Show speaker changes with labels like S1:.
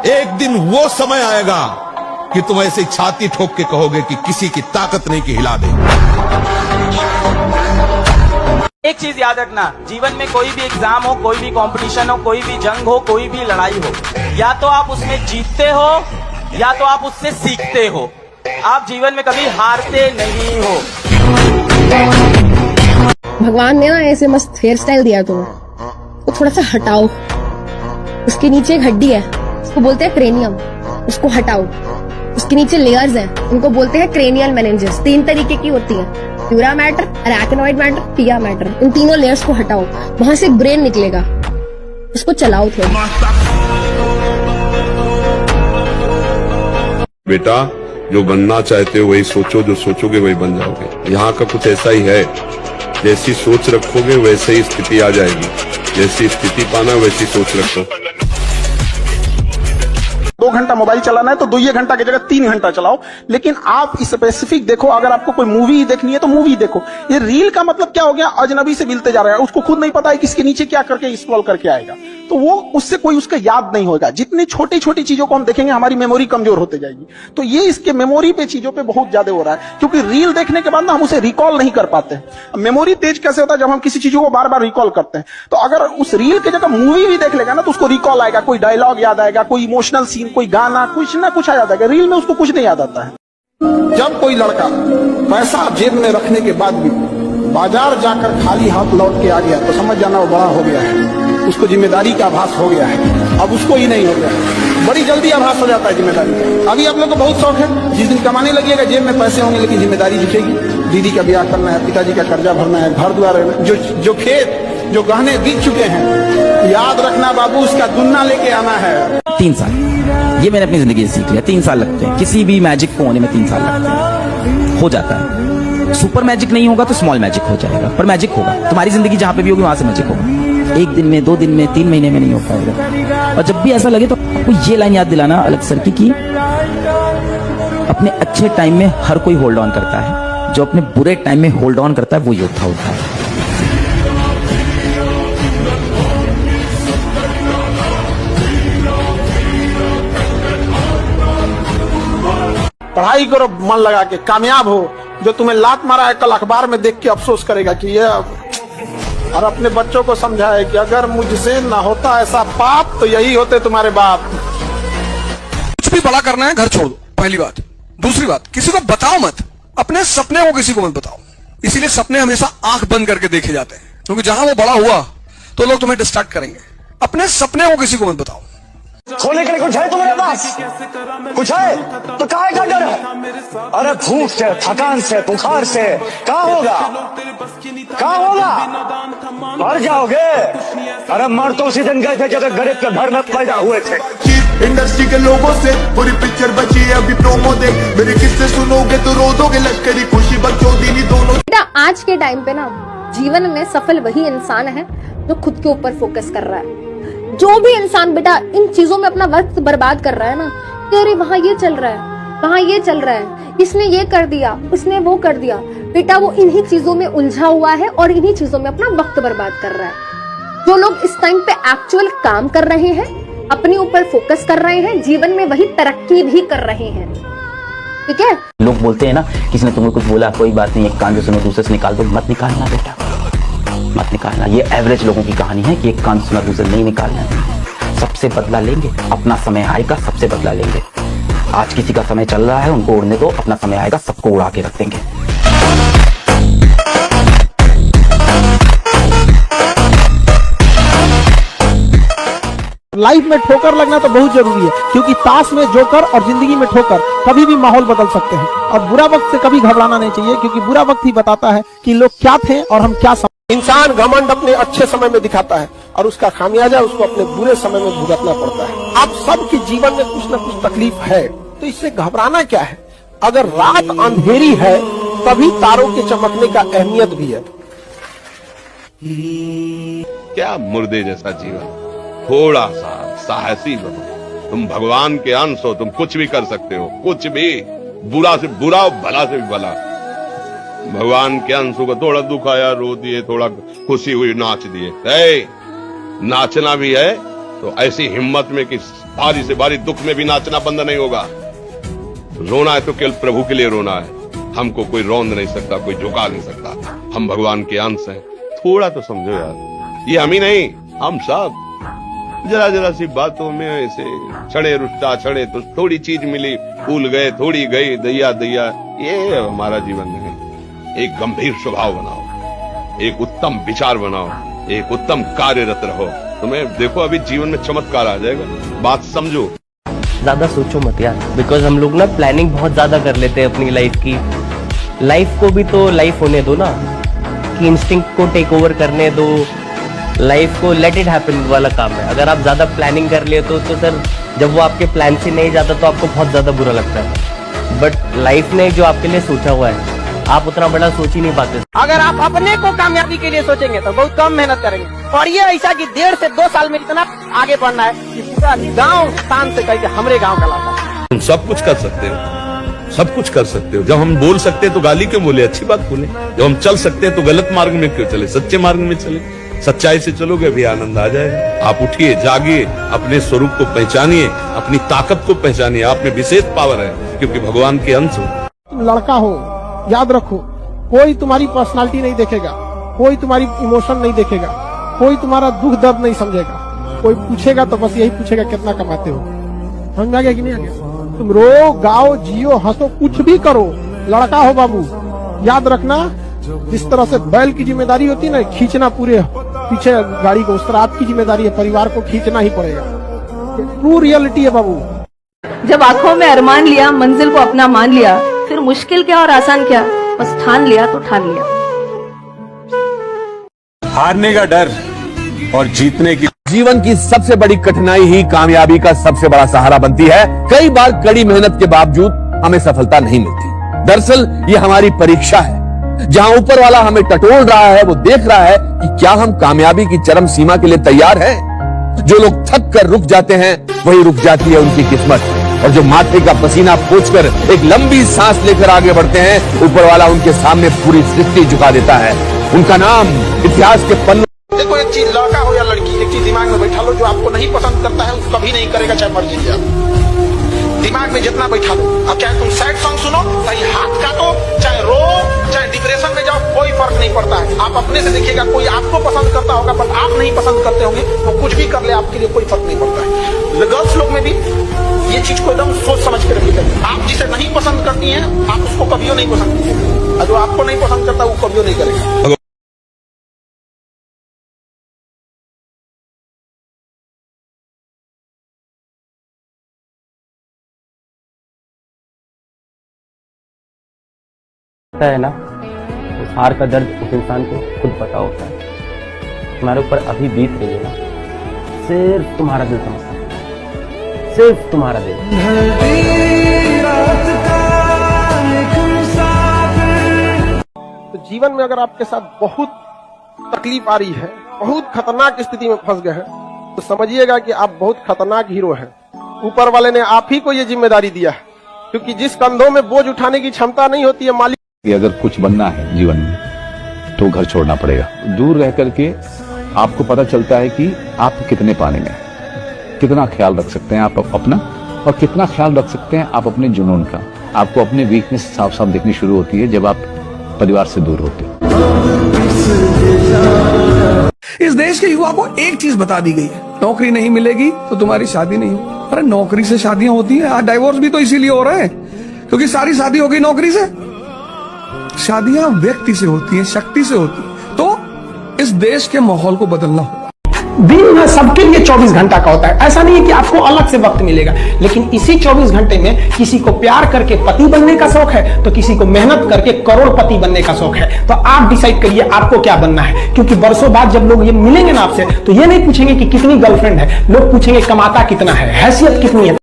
S1: एक दिन वो समय आएगा कि तुम ऐसे छाती ठोक के कहोगे कि किसी की ताकत नहीं कि हिला दे।
S2: एक चीज याद रखना, जीवन में कोई भी एग्जाम हो, कोई भी कंपटीशन हो, कोई भी जंग हो, कोई भी लड़ाई हो, या तो आप उसमें जीतते हो या तो आप उससे सीखते हो। आप जीवन में कभी हारते नहीं हो।
S3: भगवान ने ना ऐसे मस्त हेयर स्टाइल दिया तुम्हें, तो थोड़ा सा हटाओ। उसके नीचे एक हड्डी है, उसको बोलते हैं क्रेनियम, उसको हटाओ। उसके नीचे लेयर्स हैं, उनको बोलते हैं क्रेनियल मेनिंजेस। 3 तरीके की होती है, प्यूरा मैटर, अरैक्नोइड मैटर, पिया मैटर। इन तीनों लेयर्स को हटाओ, वहां से एक ब्रेन निकलेगा, उसको चलाओ थोड़ा।
S4: बेटा, जो बनना चाहते हो वही सोचो, जो सोचोगे वही बन जाओगे। यहाँ का कुछ ऐसा ही है, जैसी सोच रखोगे वैसे ही स्थिति आ जाएगी, जैसी स्थिति पाना वैसी सोच रखो।
S5: 2 घंटा मोबाइल चलाना है तो 2 घंटा की जगह 3 घंटा चलाओ, लेकिन आप स्पेसिफिक देखो। अगर आपको कोई मूवी देखनी है तो मूवी देखो। ये रील का मतलब क्या हो गया, अजनबी से मिलते जा रहा है, उसको खुद नहीं पता है कि इसके नीचे क्या करके स्क्रॉल करके आएगा, तो वो उससे कोई उसका याद नहीं होगा। जितनी छोटी छोटी चीजों को हम देखेंगे हमारी मेमोरी कमजोर होते जाएगी। तो ये इसके मेमोरी पे चीजों पे बहुत ज्यादा हो रहा है, क्योंकि रील देखने के बाद ना हम उसे रिकॉल नहीं कर पाते हैं। मेमोरी तेज कैसे होता है, जब हम किसी चीजों को बार बार रिकॉल करते हैं। तो अगर उस रील की जगह मूवी भी देख लेगा ना तो उसको रिकॉल आएगा, कोई डायलॉग याद आएगा, कोई इमोशनल सीन, कोई गाना, कुछ ना कुछ आ जाता है। रील में उसको कुछ नहीं याद आता है। जब कोई लड़का पैसा जेब में रखने के बाद भी बाजार जाकर खाली हाथ लौट के आ गया तो समझ जाना वो बड़ा हो गया है, उसको जिम्मेदारी का आभास हो गया है। अब उसको ही नहीं हो गया है, बड़ी जल्दी आभास हो जाता है जिम्मेदारी का। अभी आप लोग को बहुत शौक है, जिस दिन कमाने लगिएगा जेब में पैसे होंगे लेकिन जिम्मेदारी दिखेगी। दीदी का ब्याह करना है, पिताजी का कर्जा भरना है, घर द्वार, जो खेत, जो गहने बिक चुके हैं, याद रखना बाबू, उसका दुन्ना लेके आना है।
S2: 3 साल, ये मैंने अपनी जिंदगी से सीख लिया। 3 साल लगते हैं किसी भी मैजिक को होने में, 3 साल लगते हैं, हो जाता है। सुपर मैजिक नहीं होगा तो स्मॉल मैजिक हो जाएगा, पर मैजिक होगा। तुम्हारी जिंदगी जहां पे भी होगी वहां से मैजिक होगा। 1 दिन में, 2 दिन में, 3 महीने में नहीं हो पाएगा। और जब भी ऐसा लगे तो आपको ये लाइन याद दिलाना अलग सर की अपने अच्छे टाइम में हर कोई होल्ड ऑन करता है, जो अपने बुरे टाइम में होल्ड ऑन करता है वो योद्धा होता है।
S5: पढ़ाई करो मन लगा के, कामयाब हो। जो तुम्हें लात मारा है कल अखबार में देख के अफसोस करेगा कि ये, और अपने बच्चों को समझाए कि अगर मुझसे ना होता ऐसा पाप तो यही होते तुम्हारे बाप।
S6: कुछ भी बड़ा करना है घर छोड़ दो, पहली बात। दूसरी बात, किसी को बताओ मत, अपने सपने को किसी को मत बताओ। इसीलिए सपने हमेशा आंख बंद करके देखे जाते हैं, क्योंकि जहां वो बड़ा हुआ तो लोग तुम्हें डिस्ट्रैक्ट करेंगे। अपने सपने को किसी को मत बताओ।
S7: खोने के लिए कुछ है तुम्हारे पास? कुछ है तो काहे का डर है? अरे भूख से, थकान से, बुखार से क्या होगा? क्या होगा? मर जाओगे। अरे मर तो उसी दिन गए थे जब गरीब के घर में पैदा हुए थे।
S8: इंडस्ट्री के लोगों से पूरी पिक्चर बची है, अभी प्रोमो देख, मेरे किस्से सुनोगे तो रो दोगे। लश्करी खुशी बच्चों दीनी दोनों।
S3: बेटा आज के टाइम पे ना जीवन में सफल वही इंसान है जो खुद के ऊपर फोकस कर रहा है। जो भी इंसान बेटा इन चीजों में अपना वक्त बर्बाद कर रहा है ना, कि अरे वहां ये चल रहा है, वहां ये चल रहा है, इसने ये कर दिया, उसने वो कर दिया, बेटा वो इन्हीं चीजों में उलझा हुआ है और इन्हीं चीजों में अपना वक्त बर्बाद कर रहा है। जो लोग इस टाइम पे एक्चुअल काम कर रहे हैं, अपने ऊपर फोकस कर रहे हैं, जीवन में वही तरक्की भी कर रहे हैं। ठीक है,
S2: लोग बोलते हैं ना, किसी ने तुम्हें कुछ बोला, कोई बात नहीं, एक कान से सुनो दूसरे से निकाल दो। मत निकालना बेटा, मत निकालना। ये एवरेज लोगों की कहानी है कि एक कान सुना दूसरे नहीं निकालना है। सबसे बदला लेंगे, अपना समय आएगा, सबसे बदला लेंगे। आज किसी का समय चल रहा है, उनको उड़ने दो, अपना समय आएगा, सबको उड़ा के रख देंगे।
S5: लाइफ में ठोकर लगना तो बहुत जरूरी है, क्योंकि ताश में जोकर और जिंदगी में ठोकर कभी भी माहौल बदल सकते हैं। और बुरा वक्त से कभी घबराना नहीं चाहिए, क्योंकि बुरा वक्त ही बताता है कि लोग क्या थे और हम क्या। इंसान घमंड अपने अच्छे समय में दिखाता है और उसका खामियाजा उसको अपने बुरे समय में भुगतना पड़ता है। आप सबके जीवन में कुछ न कुछ तकलीफ है, तो इससे घबराना क्या है। अगर रात अंधेरी है तभी तारों के चमकने का अहमियत भी है।
S4: क्या मुर्दे जैसा जीवन, थोड़ा सा साहसी बनो। तुम भगवान के अंश हो, तुम कुछ भी कर सकते हो, कुछ भी, बुरा से बुरा, भला से भी भला। भगवान के अंश को थोड़ा दुख आया रो दिए, थोड़ा खुशी हुई नाच दिए। नाचना भी है तो ऐसी हिम्मत में कि भारी से भारी दुख में भी नाचना बंद नहीं होगा। रोना है तो केवल प्रभु के लिए रोना है। हमको कोई रौंद नहीं सकता, कोई झुका नहीं सकता। हम भगवान के अंश हैं। थोड़ा तो समझो यार, ये हम ही नहीं, हम सब जरा जरा सी बातों में ऐसे छड़े रुष्टा छड़े तो थोड़ी चीज मिली, फूल गए, थोड़ी गई, दैया दैया, ये हमारा जीवन नहीं। एक गंभीर स्वभाव बनाओ, एक उत्तम विचार बनाओ, एक उत्तम कार्यरत रहो। तुम्हें देखो अभी जीवन में चमत्कार आ जाएगा। बात समझो,
S9: ज्यादा सोचो मत यार, बिकॉज हम लोग ना प्लानिंग बहुत ज्यादा कर लेते हैं अपनी लाइफ की। लाइफ को भी तो लाइफ होने दो ना, कि इंस्टिंक्ट को टेक ओवर करने दो, लाइफ को लेट इट हैपन वाला काम है। अगर आप ज्यादा प्लानिंग कर लिए तो सर जब वो आपके प्लान से नहीं जाता तो आपको बहुत ज्यादा बुरा लगता है। बट लाइफ ने जो आपके लिए सोचा हुआ है, आप उतना बड़ा सोच ही नहीं पाते।
S10: अगर आप अपने को कामयाबी के लिए सोचेंगे तो बहुत कम मेहनत करेंगे, और ये ऐसा कि 1.5 से 2 साल में इतना आगे बढ़ना है कि पूरा गांव शान से कह के हमरे गांव का लाता है।
S1: तुम सब कुछ कर सकते हो, सब कुछ कर सकते हो। जब हम बोल सकते हैं तो गाली क्यों बोले, अच्छी बात बोले। जब हम चल सकते हैं तो गलत मार्ग में क्यों चले, सच्चे मार्ग में चले। सच्चाई से चलोगे भी आनंद आ जाएगा। आप उठिए, जागिए, अपने स्वरूप को पहचानिए, अपनी ताकत को पहचानिए। आप में विशेष पावर है क्योंकि भगवान के अंश हो।
S5: तुम लड़का हो, याद रखो, कोई तुम्हारी पर्सनालिटी नहीं देखेगा, कोई तुम्हारी इमोशन नहीं देखेगा, कोई तुम्हारा दुख दर्द नहीं समझेगा। कोई पूछेगा तो बस यही पूछेगा कितना कमाते हो। समझ में आ गया कि नहीं आ गया? तुम रो, गाओ, जियो, हंसो, कुछ भी करो, लड़का हो बाबू। याद रखना, जिस तरह से बैल की जिम्मेदारी होती है ना खींचना पूरे पीछे गाड़ी को, उस तरह आपकी जिम्मेदारी है, परिवार को खींचना ही पड़ेगा। ट्रू रियलिटी है बाबू।
S3: जब आंखों में अरमान लिया, मंजिल को अपना मान लिया, फिर मुश्किल क्या और आसान क्या, बस ठान लिया तो ठान लिया।
S7: हारने का डर और जीतने की
S1: जीवन की सबसे बड़ी कठिनाई ही कामयाबी का सबसे बड़ा सहारा बनती है। कई बार कड़ी मेहनत के बावजूद हमें सफलता नहीं मिलती। दरअसल ये हमारी परीक्षा है, जहां ऊपर वाला हमें टटोल रहा है। वो देख रहा है कि क्या हम कामयाबी की चरम सीमा के लिए तैयार हैं। जो लोग थक कर रुक जाते हैं वही रुक जाती है उनकी किस्मत, और जो माथे का पसीना पोंछकर एक लंबी सांस लेकर आगे बढ़ते हैं, ऊपर वाला उनके सामने पूरी सृष्टि झुका देता है। उनका नाम इतिहास के पन्नों।
S5: देखो एक चीज, लड़का हो या लड़की, एक चीज दिमाग में बैठा लो, जो आपको नहीं पसंद करता है उसको कभी नहीं करेगा, चाहे मर्जी से आप दिमाग में जितना बैठा लो। अब चाहे तुम सैड सॉन्ग सुनो, चाहे हाथ काटो, चाहे रो, चाहे डिप्रेशन में जाओ, कोई फर्क नहीं पड़ता है। आप अपने से देखिएगा, कोई आपको पसंद करता होगा बट आप नहीं पसंद करते होंगे, वो कुछ भी कर ले आपके लिए कोई फर्क नहीं पड़ता है। गर्ल्स लोग में भी ये चीज को एकदम सोच समझ के रखिएगा। आप जिसे नहीं पसंद करती हैं, आप उसको कभी नहीं पसंद कीजिएगा, और जो आपको नहीं पसंद करता वो कभी नहीं करेगा।
S9: है ना, उस हार का दर्द उस इंसान को खुद पता होता है। तुम्हारे ऊपर अभी बीत रही है ना, सिर्फ तुम्हारा दिल समझता है, सिर्फ तुम्हारा दिल।
S5: तो जीवन में अगर आपके साथ बहुत तकलीफ आ रही है, बहुत खतरनाक स्थिति में फंस गए हैं, तो समझिएगा कि आप बहुत खतरनाक हीरो हैं। ऊपर वाले ने आप ही को ये जिम्मेदारी दिया है, क्योंकि जिस कंधों में बोझ उठाने की क्षमता नहीं होती है मालिक।
S11: अगर कुछ बनना है जीवन में तो घर छोड़ना पड़ेगा। दूर रह करके आपको पता चलता है कि आप कितने पानी में हैं, कितना ख्याल रख सकते हैं आप अपना, और कितना ख्याल रख सकते हैं आप अपने जुनून का। आपको अपने वीकनेस साफ साफ दिखनी शुरू होती है जब आप परिवार से दूर होते हैं।
S6: इस देश के युवा को एक चीज बता दी गई है, नौकरी नहीं मिलेगी तो तुम्हारी शादी नहीं होगी। अरे नौकरी से शादियां होती हैं। आज डाइवोर्स भी तो इसीलिए हो रहे हैं क्योंकि सारी शादी हो गई नौकरी से। शादियां व्यक्ति से होती हैं, शक्ति से होती हैं। तो इस देश के माहौल को बदलना होगा।
S5: दिन में सबके लिए 24 घंटा का होता है। ऐसा नहीं है कि आपको अलग से वक्त मिलेगा, लेकिन इसी 24 घंटे में किसी को प्यार करके पति बनने का शौक है तो किसी को मेहनत करके करोड़पति बनने का शौक है। तो आप डिसाइड करिए आपको क्या बनना है, क्योंकि बरसों बाद जब लोग ये मिलेंगे ना आपसे, तो ये नहीं पूछेंगे कि कितनी गर्लफ्रेंड है, लोग पूछेंगे कमाता कितना है, हैसियत कितनी है।